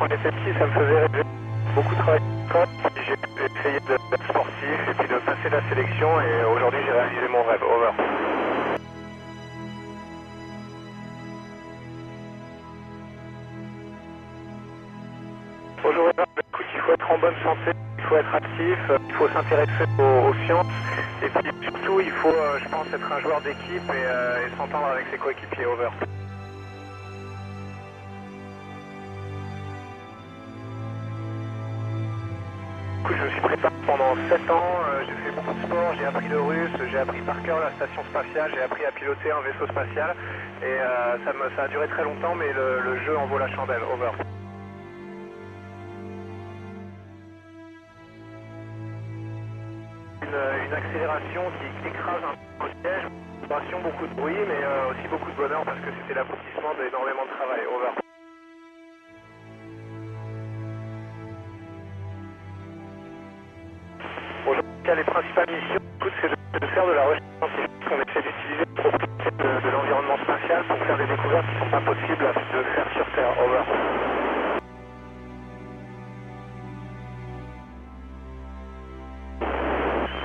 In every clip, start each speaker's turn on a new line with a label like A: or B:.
A: quand j'étais petit, ça me faisait rêver. Beaucoup de travail de code, j'ai essayé d'être sportif et puis de passer la sélection et aujourd'hui j'ai réalisé mon rêve. Over. Bonjour Edouard, écoute, il faut être en bonne santé, il faut être actif, il faut s'intéresser aux sciences et puis surtout il faut, je pense, être un joueur d'équipe et s'entendre avec ses coéquipiers. Over. Écoute, je me suis préparé pendant 7 ans, j'ai fait beaucoup de sport, j'ai appris le russe, j'ai appris par cœur la station spatiale, j'ai appris à piloter un vaisseau spatial et ça a duré très longtemps mais le jeu en vaut la chandelle. Over. Une accélération qui écrase un peu le siège, une vibration, beaucoup de bruit mais aussi beaucoup de bonheur parce que c'était l'aboutissement d'énormément de travail. Over. Bonjour, les principales missions, écoute, c'est de faire de la recherche scientifique. On essaie d'utiliser les propriétés de l'environnement spatial pour faire des découvertes qui ne sont pas possibles de faire sur Terre. Over.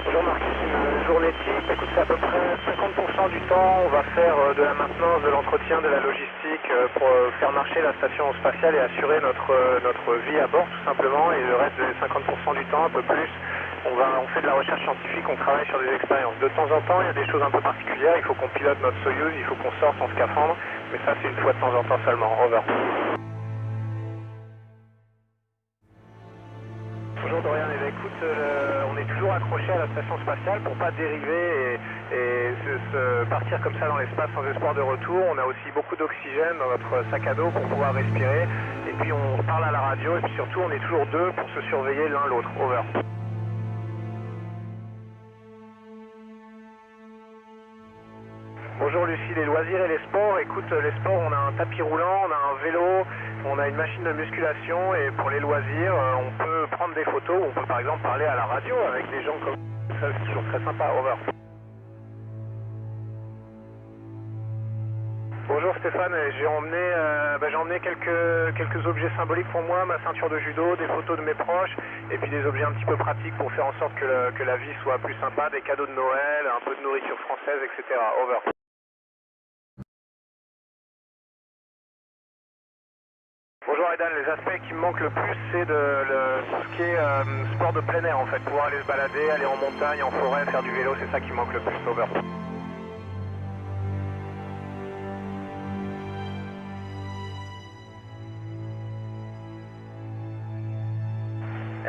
A: Bonjour Marcus, une journée type, écoute, c'est à peu près 50% du temps, on va faire de la maintenance, de l'entretien, de la logistique pour faire marcher la station spatiale et assurer notre vie à bord tout simplement, et le reste des 50% du temps, un peu plus, on fait de la recherche scientifique, on travaille sur des expériences. De temps en temps, il y a des choses un peu particulières, il faut qu'on pilote notre Soyuz, il faut qu'on sorte en scaphandre, mais ça c'est une fois de temps en temps seulement. Over. Bonjour Dorian, eh bien, écoute, on est toujours accroché à la station spatiale pour pas dériver et partir comme ça dans l'espace sans espoir de retour. On a aussi beaucoup d'oxygène dans notre sac à dos pour pouvoir respirer. Et puis on parle à la radio et puis surtout on est toujours deux pour se surveiller l'un l'autre. Over. Bonjour Lucie, les loisirs et les sports. Écoute, les sports, on a un tapis roulant, on a un vélo, on a une machine de musculation et pour les loisirs, on peut prendre des photos, on peut par exemple parler à la radio avec des gens comme ça, c'est toujours très sympa. Over. Bonjour Stéphane, j'ai emmené quelques objets symboliques pour moi, ma ceinture de judo, des photos de mes proches et puis des objets un petit peu pratiques pour faire en sorte que la vie soit plus sympa, des cadeaux de Noël, un peu de nourriture française, etc. Over. Bonjour Aidan, les aspects qui me manquent le plus c'est tout ce qui est sport de plein air en fait, pouvoir aller se balader, aller en montagne, en forêt, faire du vélo, c'est ça qui me manque le plus. Over.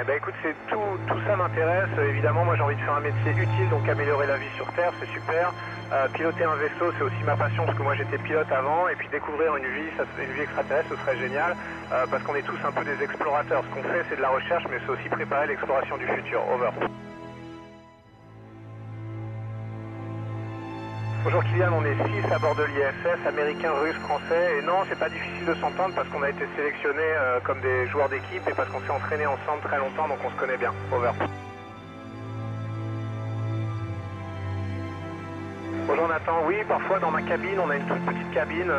A: Eh ben écoute, tout ça m'intéresse. Évidemment, moi j'ai envie de faire un métier utile, donc améliorer la vie sur Terre, c'est super. Piloter un vaisseau, c'est aussi ma passion, parce que moi j'étais pilote avant, et puis découvrir une vie extraterrestre, ce serait génial, parce qu'on est tous un peu des explorateurs. Ce qu'on fait, c'est de la recherche, mais c'est aussi préparer l'exploration du futur. Over. Bonjour Kylian, on est 6 à bord de l'ISS, américains, russes, français, et non, c'est pas difficile de s'entendre parce qu'on a été sélectionnés comme des joueurs d'équipe et parce qu'on s'est entraînés ensemble très longtemps, donc on se connaît bien. Over. Bonjour Nathan, oui, parfois dans ma cabine, on a une toute petite cabine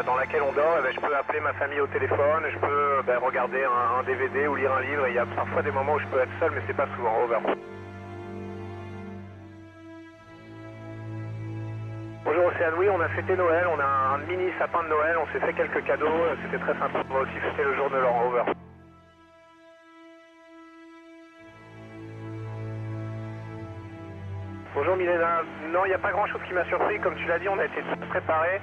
A: dans laquelle on dort, et ben, je peux appeler ma famille au téléphone, je peux regarder un DVD ou lire un livre, et il y a parfois des moments où je peux être seul, mais c'est pas souvent. Over. Bonjour Océane, oui, on a fêté Noël, on a un mini sapin de Noël, on s'est fait quelques cadeaux, c'était très sympa. On va aussi fêter le jour de l'an. Over. Bonjour Milena, non, il n'y a pas grand chose qui m'a surpris, comme tu l'as dit, on a été tous préparés.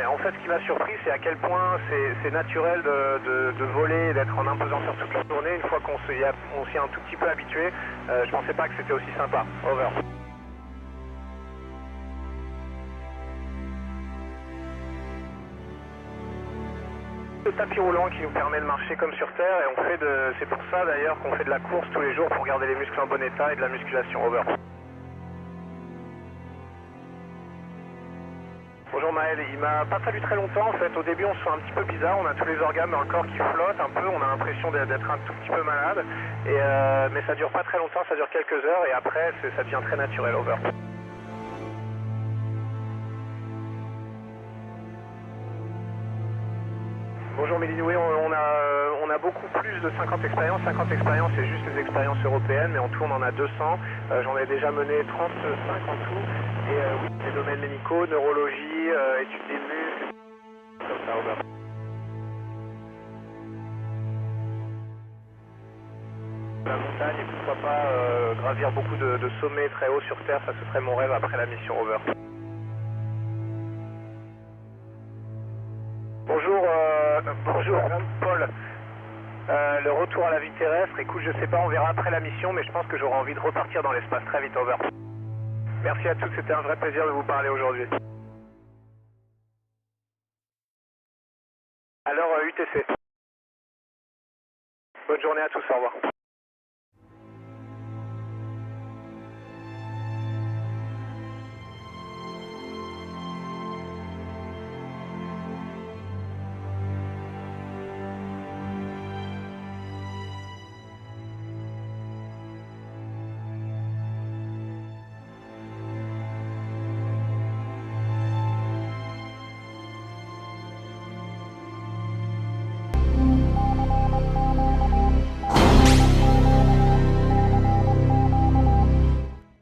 A: En fait, ce qui m'a surpris, c'est à quel point c'est naturel de voler et d'être en impesanteur toute la journée. Une fois qu'on s'y est un tout petit peu habitué, je pensais pas que c'était aussi sympa. Over. Le tapis roulant qui nous permet de marcher comme sur Terre et c'est pour ça d'ailleurs qu'on fait de la course tous les jours pour garder les muscles en bon état et de la musculation. Over. Bonjour Maël, il m'a pas fallu très longtemps en fait, au début on se sent un petit peu bizarre, on a tous les organes dans le corps qui flottent un peu, on a l'impression d'être un tout petit peu malade, mais ça dure pas très longtemps, ça dure quelques heures et après ça devient très naturel. Over. Bonjour Méline, oui, a beaucoup plus de 50 expériences. 50 expériences, c'est juste les expériences européennes, mais en tout, on en a 200. J'en ai déjà mené 35 en tout. Et oui, les domaines médicaux, neurologie, études des muscles, comme ça, over. La montagne et pourquoi pas gravir beaucoup de sommets très hauts sur Terre, ça ce serait mon rêve après la mission Rover. Bonjour Paul. Le retour à la vie terrestre, écoute, je sais pas, on verra après la mission, mais je pense que j'aurai envie de repartir dans l'espace très vite, over. Merci à tous, c'était un vrai plaisir de vous parler aujourd'hui. Alors UTC. Bonne journée à tous, au revoir.